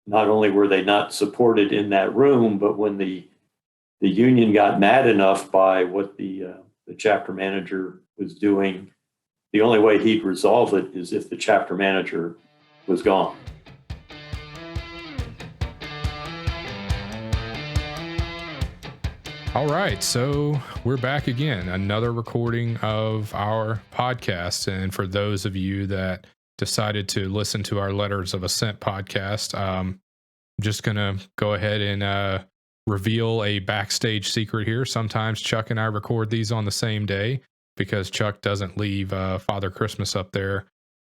not only were they not supported in that room, but when the union got mad enough by what the chapter manager was doing, the only way he'd resolve it is if the chapter manager was gone. All right, so we're back again, another recording of our podcast. And for those of you that decided to listen to our Letters of Ascent podcast, I'm just going to go ahead and reveal a backstage secret here. Sometimes Chuck and I record these on the same day because Chuck doesn't leave Father Christmas up there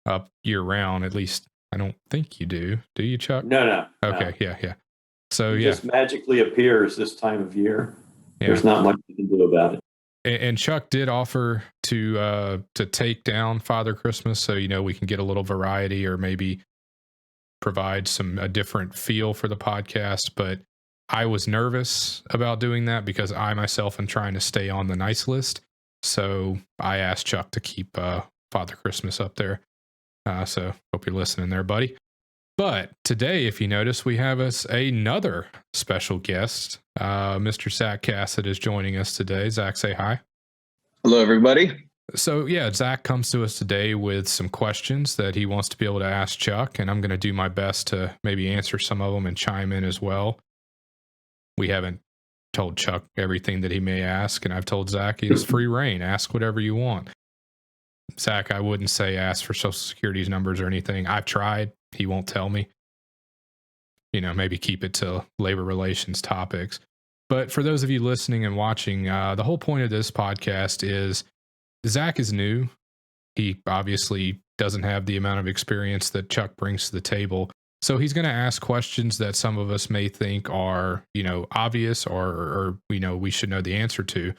up year round. At least I don't think you do. Do you, Chuck? No. Okay, no. yeah. So It just magically appears this time of year. Yeah. There's not much you can do about it. And Chuck did offer to take down Father Christmas, so we can get a little variety, or maybe provide a different feel for the podcast. But I was nervous about doing that because I myself am trying to stay on the nice list. So I asked Chuck to keep Father Christmas up there. So hope you're listening there, buddy. But today, if you notice, we have another special guest. Mr. Zach Cassett is joining us today. Zach, say hi. Hello, everybody. So, Zach comes to us today with some questions that he wants to be able to ask Chuck, and I'm going to do my best to maybe answer some of them and chime in as well. We haven't told Chuck everything that he may ask, and I've told Zach he has free reign. Ask whatever you want. Zach, I wouldn't say ask for Social Security's numbers or anything. I've tried. He won't tell me. Maybe keep it to labor relations topics. But for those of you listening and watching, the whole point of this podcast is Zach is new. He obviously doesn't have the amount of experience that Chuck brings to the table. So he's going to ask questions that some of us may think are, obvious or we should know the answer to.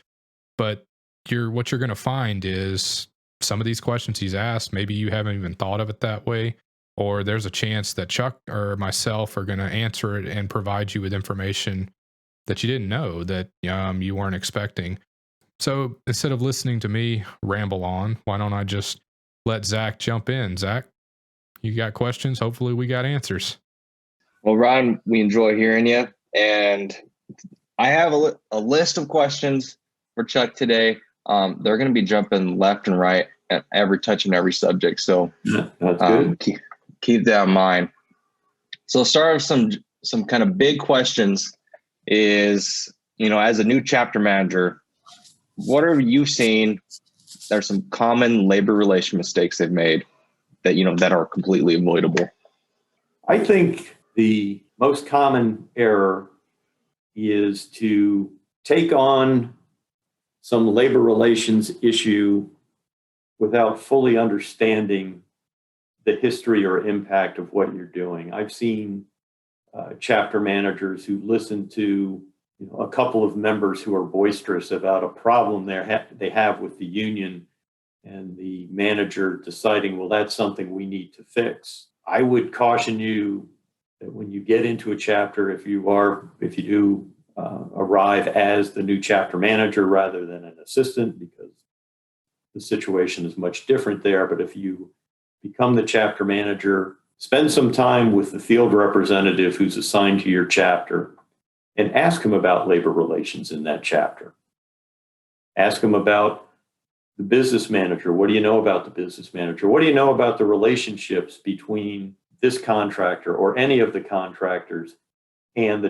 But what you're going to find is some of these questions he's asked, maybe you haven't even thought of it that way. Or there's a chance that Chuck or myself are going to answer it and provide you with information that you didn't know, that you weren't expecting. So instead of listening to me ramble on, why don't I just let Zach jump in? Zach, you got questions? Hopefully we got answers. Well, Ryan, we enjoy hearing you. And I have a list of questions for Chuck today. They're going to be jumping left and right at touching every subject. So that's good. Keep that in mind. So I'll start with some kind of big questions is, as a new chapter manager, what are you seeing? There's some common labor relation mistakes they've made that, that are completely avoidable. I think the most common error is to take on some labor relations issue without fully understanding the history or impact of what you're doing. I've seen chapter managers who listen to a couple of members who are boisterous about a problem they have with the union, and the manager deciding, well, that's something we need to fix. I would caution you that when you get into a chapter, if you do arrive as the new chapter manager rather than an assistant, because the situation is much different there, but if you become the chapter manager, spend some time with the field representative who's assigned to your chapter and ask him about labor relations in that chapter. Ask him about the business manager. What do you know about the business manager? What do you know about the relationships between this contractor or any of the contractors and the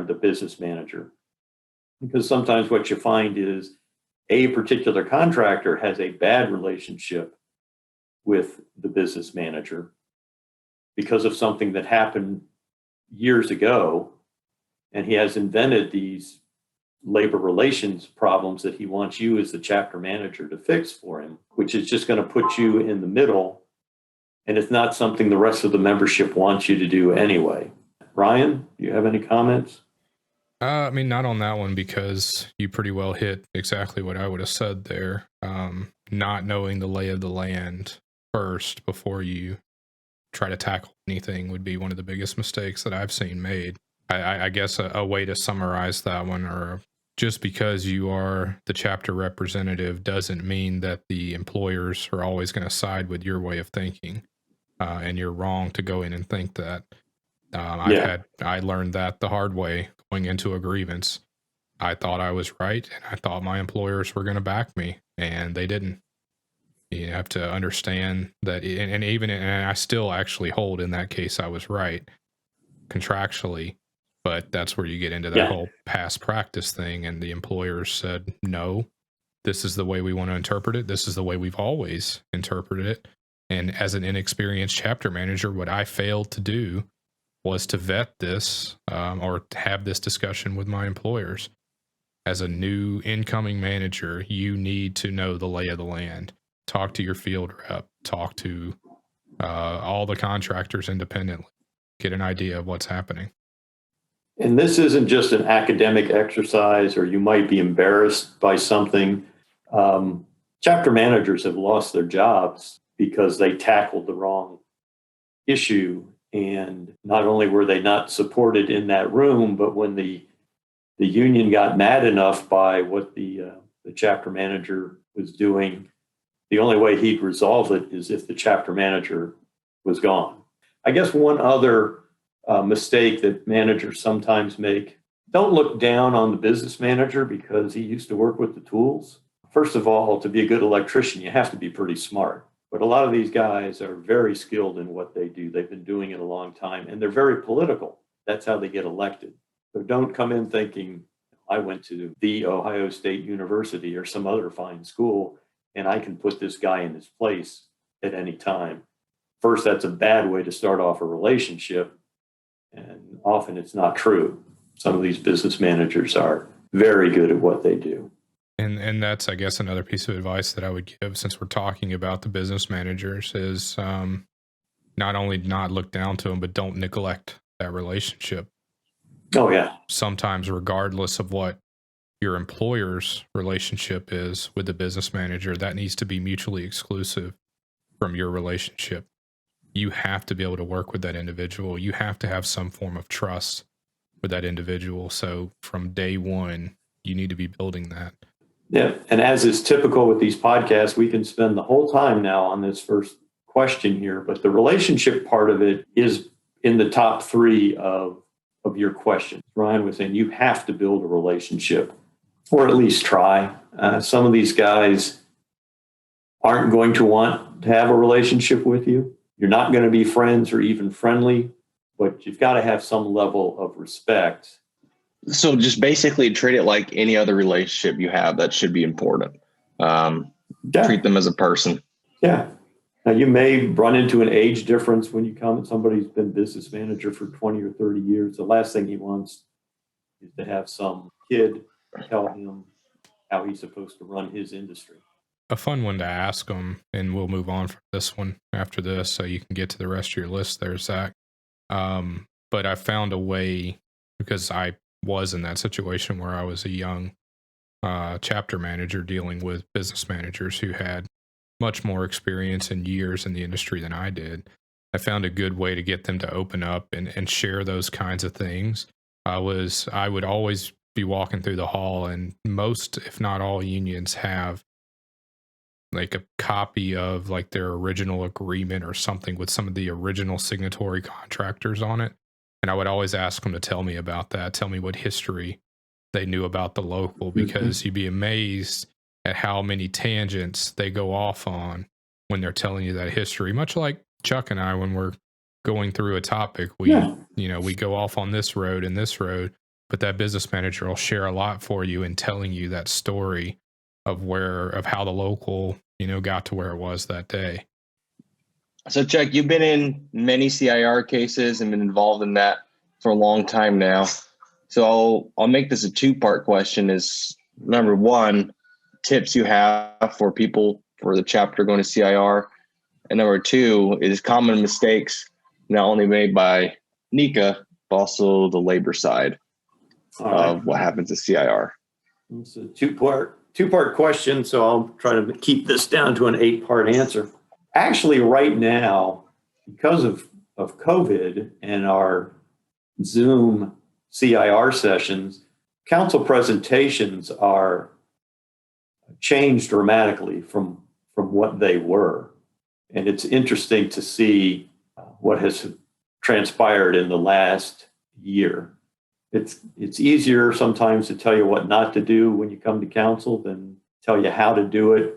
the business manager? Because sometimes what you find is a particular contractor has a bad relationship with the business manager because of something that happened years ago, and he has invented these labor relations problems that he wants you as the chapter manager to fix for him, which is just going to put you in the middle, and it's not something the rest of the membership wants you to do anyway. Ryan, do you have any comments? Not on that one, because you pretty well hit exactly what I would have said there. Not knowing the lay of the land first before you try to tackle anything would be one of the biggest mistakes that I've seen made. I guess a way to summarize that one, or just because you are the chapter representative doesn't mean that the employers are always going to side with your way of thinking. And you're wrong to go in and think that. I learned that the hard way going into a grievance. I thought I was right, and I thought my employers were going to back me, and they didn't. You have to understand that, and I still actually hold in that case I was right contractually, but that's where you get into that whole past practice thing, and the employers said, no, this is the way we want to interpret it. This is the way we've always interpreted it. And as an inexperienced chapter manager, what I failed to do was to vet this or have this discussion with my employers. As a new incoming manager, you need to know the lay of the land. Talk to your field rep. Talk to all the contractors independently. Get an idea of what's happening. And this isn't just an academic exercise, or you might be embarrassed by something. Chapter managers have lost their jobs because they tackled the wrong issue. And not only were they not supported in that room, but when the union got mad enough by what the chapter manager was doing, the only way he'd resolve it is if the chapter manager was gone. I guess one other mistake that managers sometimes make: don't look down on the business manager because he used to work with the tools. First of all, to be a good electrician, you have to be pretty smart. But a lot of these guys are very skilled in what they do. They've been doing it a long time, and they're very political. That's how they get elected. So don't come in thinking, I went to the Ohio State University or some other fine school, and I can put this guy in his place at any time. First, that's a bad way to start off a relationship, and often it's not true. Some of these business managers are very good at what they do. And that's, I guess, another piece of advice that I would give, since we're talking about the business managers, is not only not look down to them, but don't neglect that relationship. Oh, yeah. Sometimes, regardless of what your employer's relationship is with the business manager, that needs to be mutually exclusive from your relationship. You have to be able to work with that individual. You have to have some form of trust with that individual. So from day one, you need to be building that. Yeah, and as is typical with these podcasts, we can spend the whole time now on this first question here, but the relationship part of it is in the top three of your questions. Ryan was saying you have to build a relationship, or at least try. Some of these guys aren't going to want to have a relationship with you. You're not going to be friends or even friendly, but you've got to have some level of respect. So just basically treat it like any other relationship you have. That should be important. Treat them as a person. Yeah. Now, you may run into an age difference when you come and somebody's been business manager for 20 or 30 years. The last thing he wants is to have some kid tell him how he's supposed to run his industry. A fun one to ask them, and we'll move on from this one after this so you can get to the rest of your list there, Zach. But I found a way, because I was in that situation where I was a young chapter manager dealing with business managers who had much more experience and years in the industry than I did. I found a good way to get them to open up and share those kinds of things. I would always be walking through the hall, and most, if not all, unions have like a copy of like their original agreement or something with some of the original signatory contractors on it. And I would always ask them to tell me about that, tell me what history they knew about the local, because you'd be amazed at how many tangents they go off on when they're telling you that history. Much like Chuck and I, when we're going through a topic, we go off on this road and this road, but that business manager will share a lot for you in telling you that story of how the local, got to where it was that day. So Chuck, you've been in many CIR cases and been involved in that for a long time now. So I'll make this a two-part question. Is number one, tips you have for people for the chapter going to CIR, and number two is common mistakes not only made by NECA but also the labor side of what happens at CIR. It's a two-part question, so I'll try to keep this down to an 8-part answer. Actually, right now, because of COVID and our Zoom CIR sessions, council presentations are changed dramatically from what they were. And it's interesting to see what has transpired in the last year. It's easier sometimes to tell you what not to do when you come to council than tell you how to do it.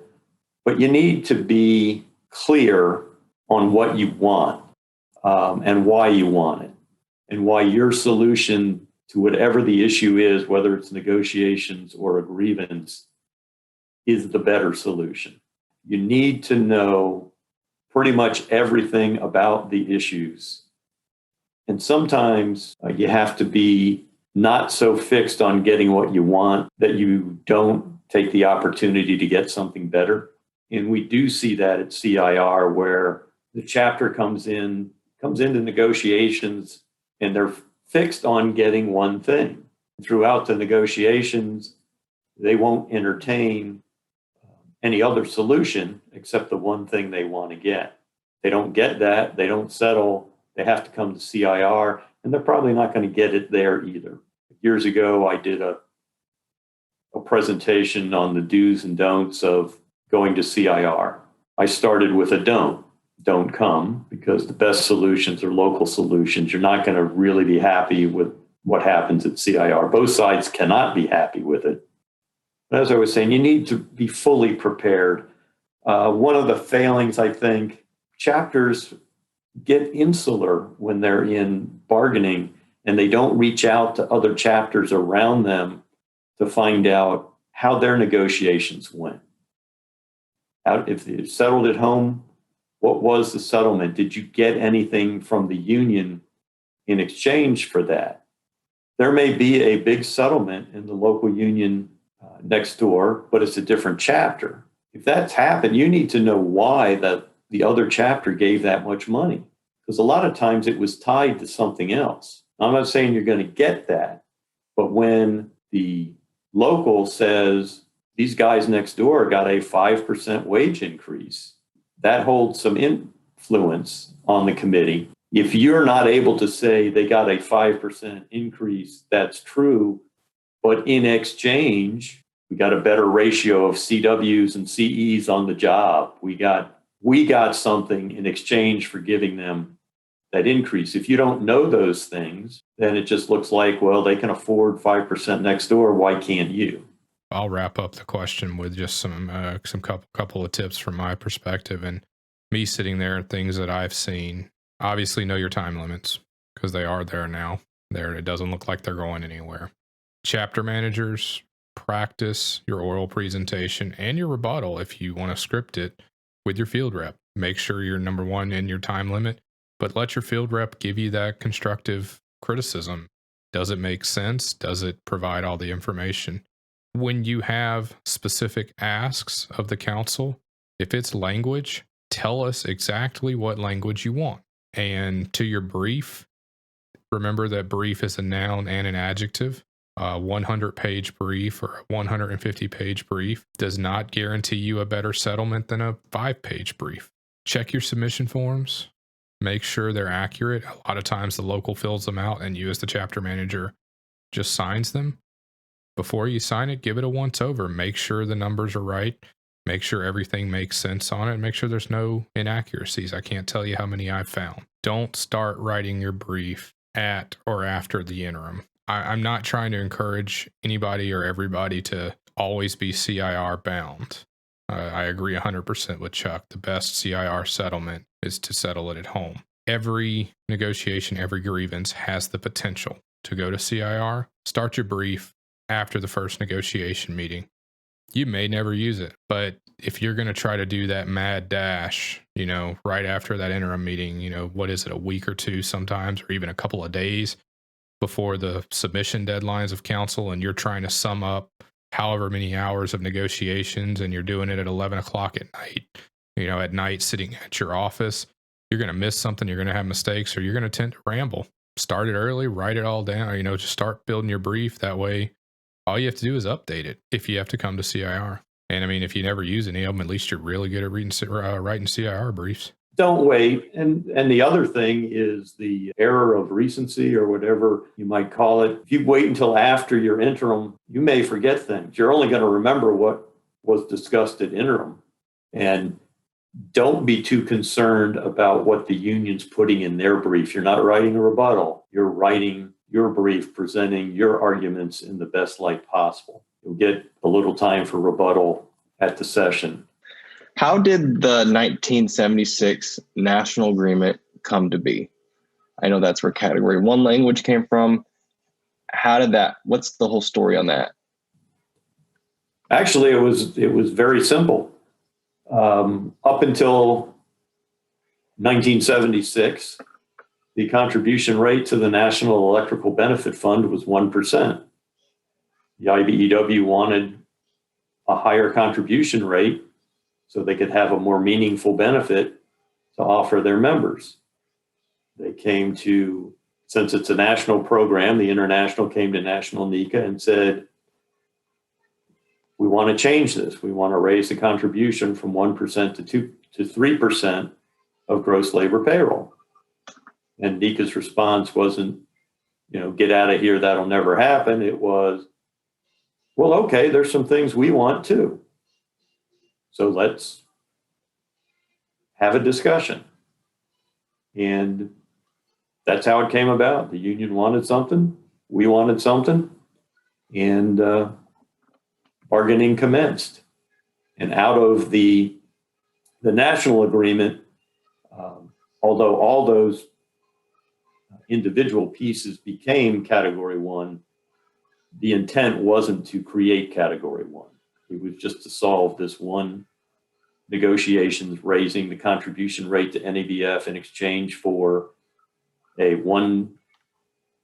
But you need to be clear on what you want and why you want it and why your solution to whatever the issue is, whether it's negotiations or a grievance, is the better solution. You need to know pretty much everything about the issues. And sometimes you have to be not so fixed on getting what you want that you don't take the opportunity to get something better. And we do see that at CIR where the chapter comes into negotiations and they're fixed on getting one thing. Throughout the negotiations, they won't entertain any other solution except the one thing they want to get. They don't get that, they don't settle, they have to come to CIR, and they're probably not going to get it there either. Years ago, I did a presentation on the do's and don'ts of going to CIR. I started with a don't come, because the best solutions are local solutions. You're not going to really be happy with what happens at CIR. Both sides cannot be happy with it. But as I was saying, you need to be fully prepared. One of the failings, I think, chapters get insular when they're in bargaining and they don't reach out to other chapters around them to find out how their negotiations went. If they settled at home, what was the settlement? Did you get anything from the union in exchange for that? There may be a big settlement in the local union next door, but it's a different chapter. If that's happened, you need to know why the other chapter gave that much money, because a lot of times it was tied to something else. I'm not saying you're going to get that, but when the local says these guys next door got a 5% wage increase, that holds some influence on the committee. If you're not able to say they got a 5% increase, that's true, but in exchange, we got a better ratio of CWs and CEs on the job. We got something in exchange for giving them that increase. If you don't know those things, then it just looks like, well, they can afford 5% next door. Why can't you? I'll wrap up the question with just some couple of tips from my perspective and me sitting there and things that I've seen. Obviously, know your time limits because they are there now. It doesn't look like they're going anywhere. Chapter managers, practice your oral presentation and your rebuttal if you want to script it with your field rep. Make sure you're number one in your time limit, but let your field rep give you that constructive criticism. Does it make sense? Does it provide all the information? When you have specific asks of the council, if it's language, tell us exactly what language you want. And to your brief, remember that brief is a noun and an adjective. A 100-page brief or a 150-page brief does not guarantee you a better settlement than a 5-page brief. Check your submission forms. Make sure they're accurate. A lot of times the local fills them out and you as the chapter manager just signs them. Before you sign it, give it a once over. Make sure the numbers are right. Make sure everything makes sense on it. Make sure there's no inaccuracies. I can't tell you how many I've found. Don't start writing your brief at or after the interim. I'm not trying to encourage anybody or everybody to always be CIR bound. I agree 100% with Chuck. The best CIR settlement is to settle it at home. Every negotiation, every grievance has the potential to go to CIR. Start your brief after the first negotiation meeting. You may never use it, but if you're going to try to do that mad dash, right after that interim meeting, what is it, a week or two sometimes, or even a couple of days before the submission deadlines of council, and you're trying to sum up however many hours of negotiations and you're doing it at 11 o'clock at night, at night sitting at your office, you're going to miss something, you're going to have mistakes, or you're going to tend to ramble. Start it early, write it all down, just start building your brief. That way, all you have to do is update it if you have to come to CIR. And if you never use any of them, at least you're really good at writing CIR briefs. Don't wait. And the other thing is the error of recency, or whatever you might call it. If you wait until after your interim, you may forget things. You're only going to remember what was discussed at interim. And don't be too concerned about what the union's putting in their brief. You're not writing a rebuttal. You're writing your brief, presenting your arguments in the best light possible. You'll get a little time for rebuttal at the session. How did the 1976 National Agreement come to be? I know that's where Category 1 language came from. How did that, what's the whole story on that? Actually, it was very simple. Up until 1976, the contribution rate to the National Electrical Benefit Fund was 1%. The IBEW wanted a higher contribution rate so they could have a more meaningful benefit to offer their members. They came to, since it's a national program, the International came to National NECA and said, we want to change this. We want to raise the contribution from 1% to 3% of gross labor payroll. And NECA's response wasn't, get out of here, that'll never happen. It was, well, okay, there's some things we want too. So let's have a discussion. And that's how it came about. The union wanted something, we wanted something, and bargaining commenced. And out of the national agreement, although all those individual pieces became Category 1, the intent wasn't to create Category 1. It was just to solve this one negotiations, raising the contribution rate to NABF in exchange for a 1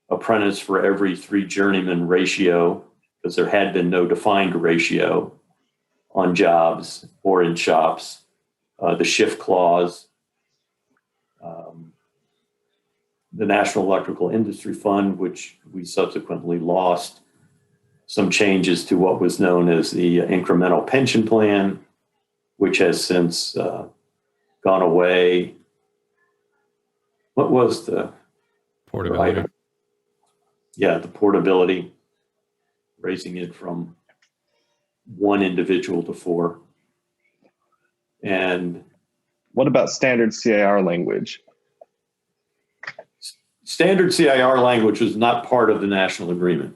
apprentice for every 3 journeyman ratio, because there had been no defined ratio on jobs or in shops. The shift clause, the National Electrical Industry Fund, which we subsequently lost, some changes to what was known as the incremental pension plan, which has since gone away. What was the Portability? Yeah, the portability, raising it from 1 individual to 4. And What about standard CIR language? standard CIR language was not part of the national agreement.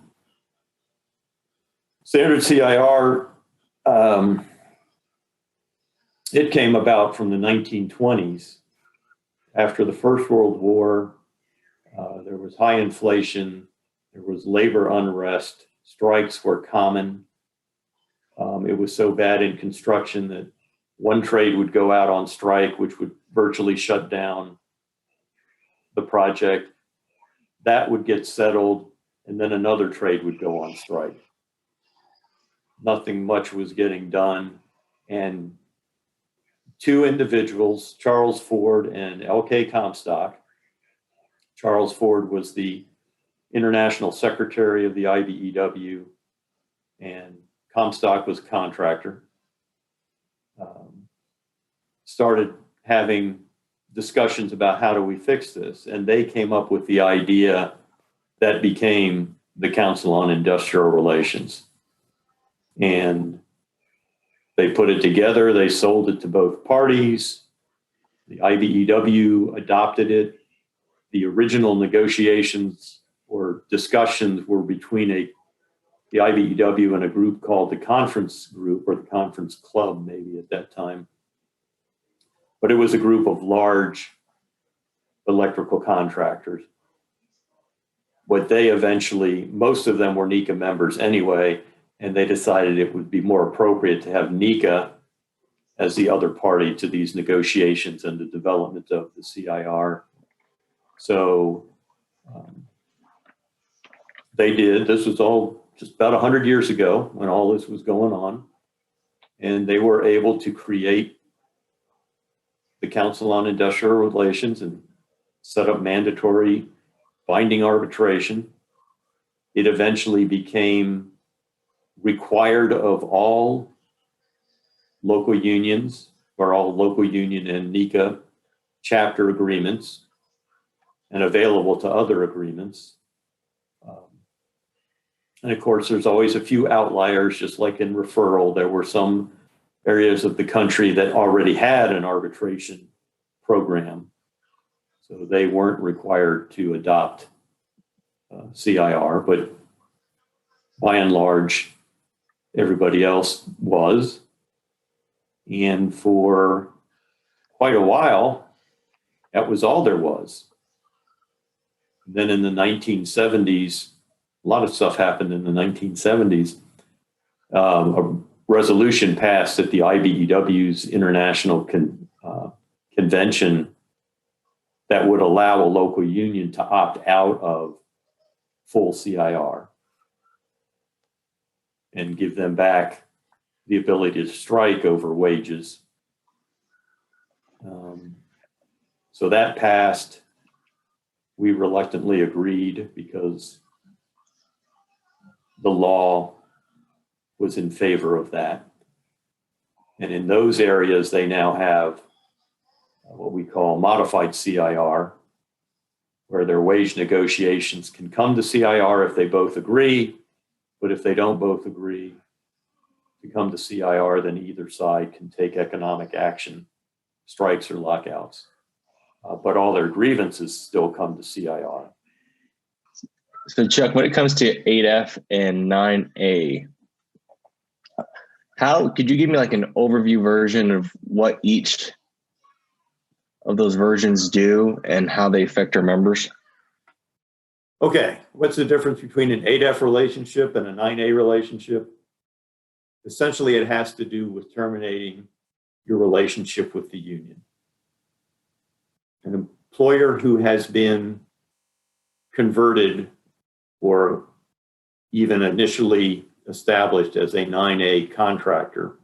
Standard CIR, it came about from the 1920s. After the First World War, there was high inflation, there was labor unrest, strikes were common. It was so bad in construction that one trade would go out on strike, which would virtually shut down the project. That would get settled, and then another trade would go on strike. Nothing much was getting done, and 2 individuals, Charles Ford and L.K. Comstock. Charles Ford was the international secretary of the IBEW, and Comstock was a contractor. Started having discussions about how do we fix this, and they came up with the idea that became the Council on Industrial Relations. And they put it together, they sold it to both parties. The IBEW adopted it. The original negotiations or discussions were between the IBEW and a group called the Conference Group, or the Conference Club maybe at that time. But it was a group of large electrical contractors. What they eventually, most of them were NECA members anyway, and they decided it would be more appropriate to have NECA as the other party to these negotiations and the development of the CIR. So they did. This was all just about 100 years ago when all this was going on. And they were able to create the Council on Industrial Relations and set up mandatory binding arbitration. It eventually became required of all local unions, or all local union and NECA chapter agreements, and available to other agreements. And of course, there's always a few outliers, just like in referral. There were some areas of the country that already had an arbitration program. So they weren't required to adopt CIR, but by and large, everybody else was. And for quite a while, that was all there was. Then in the 1970s, a lot of stuff happened in the 1970s. A resolution passed at the IBEW's International Convention that would allow a local union to opt out of full CIR and give them back the ability to strike over wages. So that passed. We reluctantly agreed because the law was in favor of that. And in those areas, they now have what we call modified CIR, where their wage negotiations can come to CIR if they both agree. But if they don't both agree to come to CIR, then either side can take economic action, strikes or lockouts. But all their grievances still come to CIR. So Chuck, when it comes to 8F and 9A, how could you give me like an overview version of what each of those versions do and how they affect our members? Okay, what's the difference between an 8F relationship and a 9A relationship? Essentially, it has to do with terminating your relationship with the union. An employer who has been converted or even initially established as a 9A contractor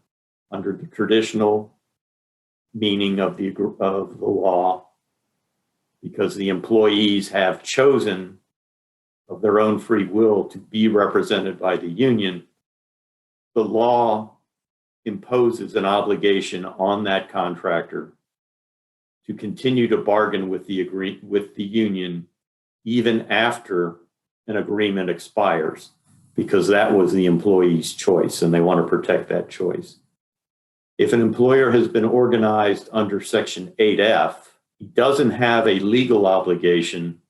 under the traditional meaning of the law, because the employees have chosen of their own free will to be represented by the union, the law imposes an obligation on that contractor to continue to bargain with the union even after an agreement expires, because that was the employee's choice and they want to protect that choice. If an employer has been organized under Section 8F, he doesn't have a legal obligation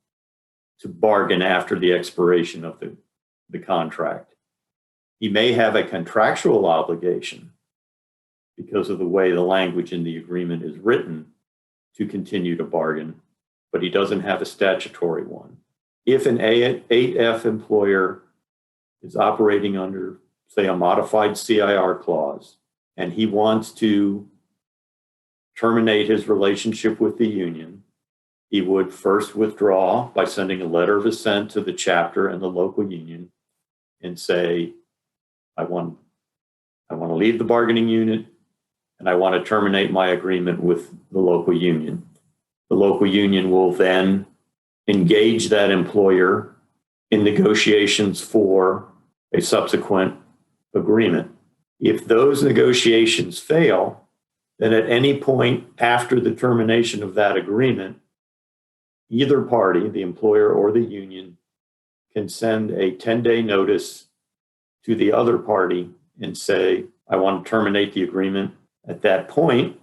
to bargain after the expiration of the contract. He may have a contractual obligation because of the way the language in the agreement is written to continue to bargain, but he doesn't have a statutory one. If an 8F employer is operating under, say, a modified CIR clause, and he wants to terminate his relationship with the union, he would first withdraw by sending a letter of assent to the chapter and the local union and say, I want to leave the bargaining unit and I want to terminate my agreement with the local union. The local union will then engage that employer in negotiations for a subsequent agreement. If those negotiations fail, then at any point after the termination of that agreement, either party, the employer or the union, can send a 10-day notice to the other party and say, I want to terminate the agreement. At that point,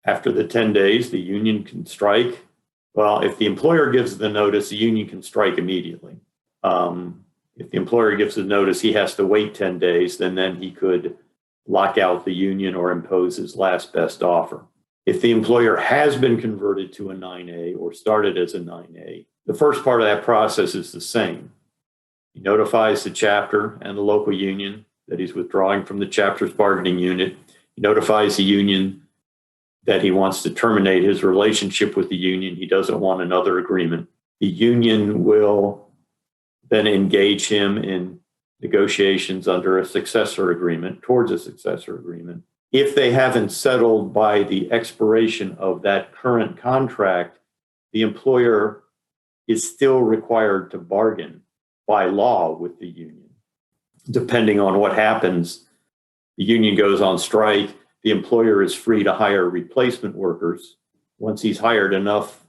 after the 10 days, the union can strike. Well, if the employer gives the notice, the union can strike immediately. If the employer gives the notice, he has to wait 10 days, then he could lock out the union or impose his last best offer. If the employer has been converted to a 9A or started as a 9A, the first part of that process is the same. He notifies the chapter and the local union that he's withdrawing from the chapter's bargaining unit. He notifies the union that he wants to terminate his relationship with the union. He doesn't want another agreement. The union will then engage him in negotiations under a successor agreement, towards a successor agreement. If they haven't settled by the expiration of that current contract, the employer is still required to bargain by law with the union. Depending on what happens, the union goes on strike, the employer is free to hire replacement workers. Once he's hired enough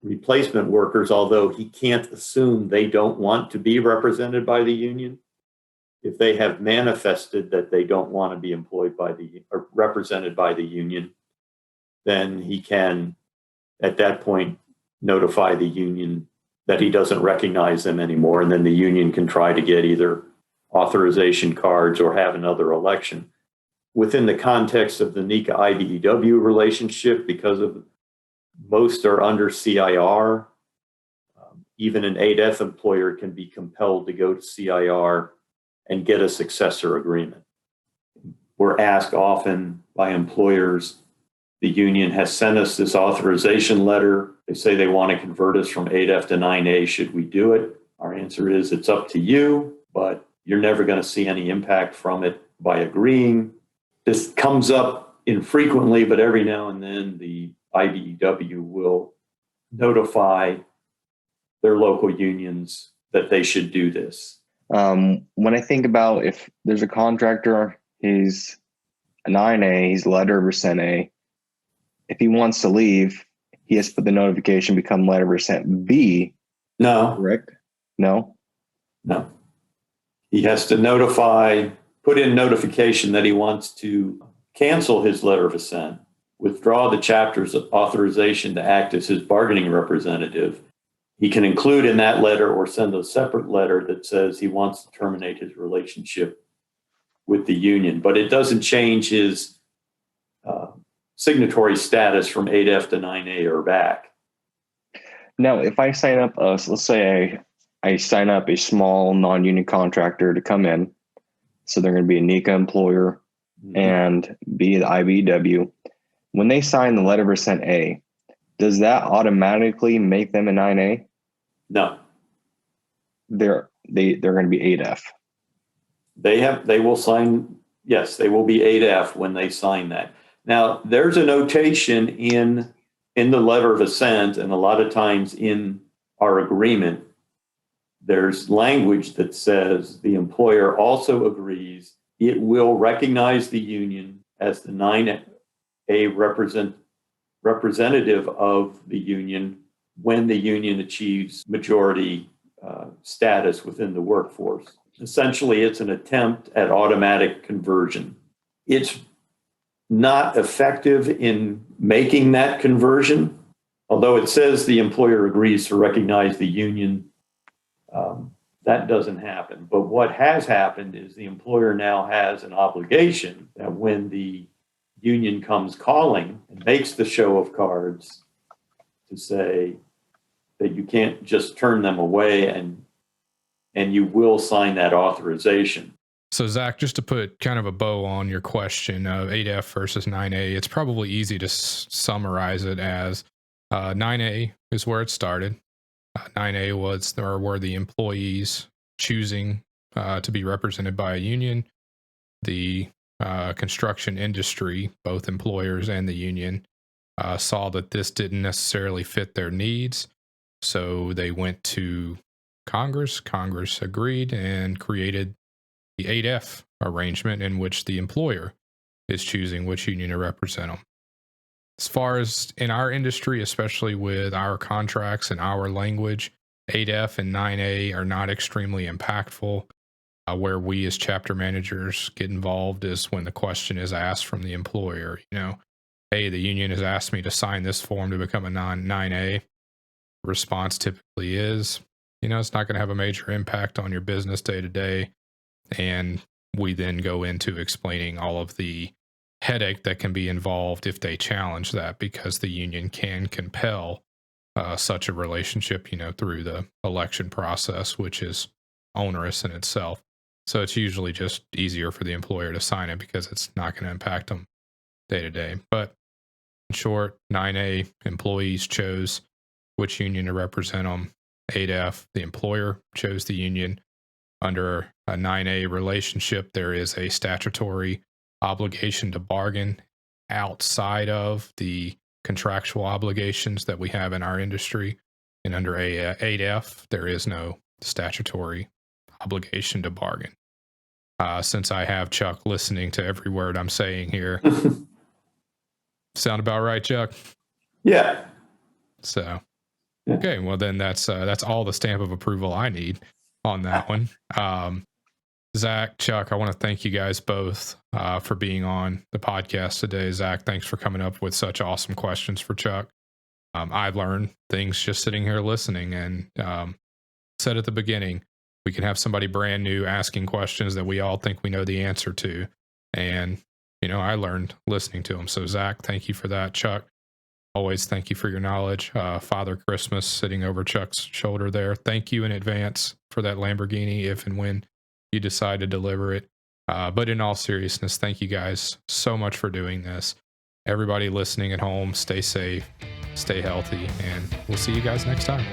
replacement workers, although he can't assume they don't want to be represented by the union, if they have manifested that they don't want to be employed by or represented by the union, then he can, at that point, notify the union that he doesn't recognize them anymore. And then the union can try to get either authorization cards or have another election. Within the context of the NECA IBEW relationship, because of most are under CIR, even an 8F employer can be compelled to go to CIR and get a successor agreement. We're asked often by employers, the union has sent us this authorization letter. They say they want to convert us from 8F to 9A. Should we do it? Our answer is it's up to you, but you're never going to see any impact from it by agreeing. This comes up infrequently, but every now and then the IBEW will notify their local unions that they should do this. When I think about if there's a contractor, he's a 9A, he's letter of percent A. If he wants to leave, he has to put the notification become letter of percent B. No. Correct? No? No. He has to put in notification that he wants to cancel his letter of assent, withdraw the chapter's authorization to act as his bargaining representative. He can include in that letter or send a separate letter that says he wants to terminate his relationship with the union, but it doesn't change his signatory status from 8F to 9A or back. Now, if I sign up, let's say I sign up a small non-union contractor to come in, so they're going to be a NECA employer and be the IBEW. When they sign the letter of percent A, does that automatically make them a 9A? No. They're going to be 8F. They will sign, yes, they will be 8F when they sign that. Now, there's a notation in the letter of assent, and a lot of times in our agreement, there's language that says the employer also agrees it will recognize the union as the 9A representative of the union when the union achieves majority status within the workforce. Essentially, it's an attempt at automatic conversion. It's not effective in making that conversion, although it says the employer agrees to recognize the union. That doesn't happen. But what has happened is the employer now has an obligation that when the union comes calling and makes the show of cards to say that you can't just turn them away and you will sign that authorization. So, Zach, just to put kind of a bow on your question of 8F versus 9A, it's probably easy to summarize it as 9A is where it started. 9A were the employees choosing to be represented by a union. The construction industry, both employers and the union, saw that this didn't necessarily fit their needs. So they went to Congress. Congress agreed and created the 8F arrangement in which the employer is choosing which union to represent them. As far as in our industry, especially with our contracts and our language, 8F and 9A are not extremely impactful. Where we as chapter managers get involved is when the question is asked from the employer, hey, the union has asked me to sign this form to become a 9A. Response typically is, it's not going to have a major impact on your business day to day. And we then go into explaining all of the headache that can be involved if they challenge that, because the union can compel such a relationship, through the election process, which is onerous in itself. So it's usually just easier for the employer to sign it because it's not going to impact them day to day. But in short, 9A employees chose which union to represent them. 8F, the employer chose the union. Under a 9A relationship, there is a statutory obligation to bargain outside of the contractual obligations that we have in our industry. And under 8F, there is no statutory obligation to bargain. Since I have Chuck listening to every word I'm saying here, sound about right, Chuck? Yeah. So, okay, well then that's all the stamp of approval I need on that one. Zach, Chuck, I want to thank you guys both for being on the podcast today. Zach, thanks for coming up with such awesome questions for Chuck. I've learned things just sitting here listening, and said at the beginning, we can have somebody brand new asking questions that we all think we know the answer to. And, I learned listening to them. So Zach, thank you for that. Chuck, always thank you for your knowledge. Father Christmas sitting over Chuck's shoulder there. Thank you in advance for that Lamborghini if and when you decide to deliver it. But in all seriousness, thank you guys so much for doing this. Everybody listening at home, stay safe, stay healthy, and we'll see you guys next time.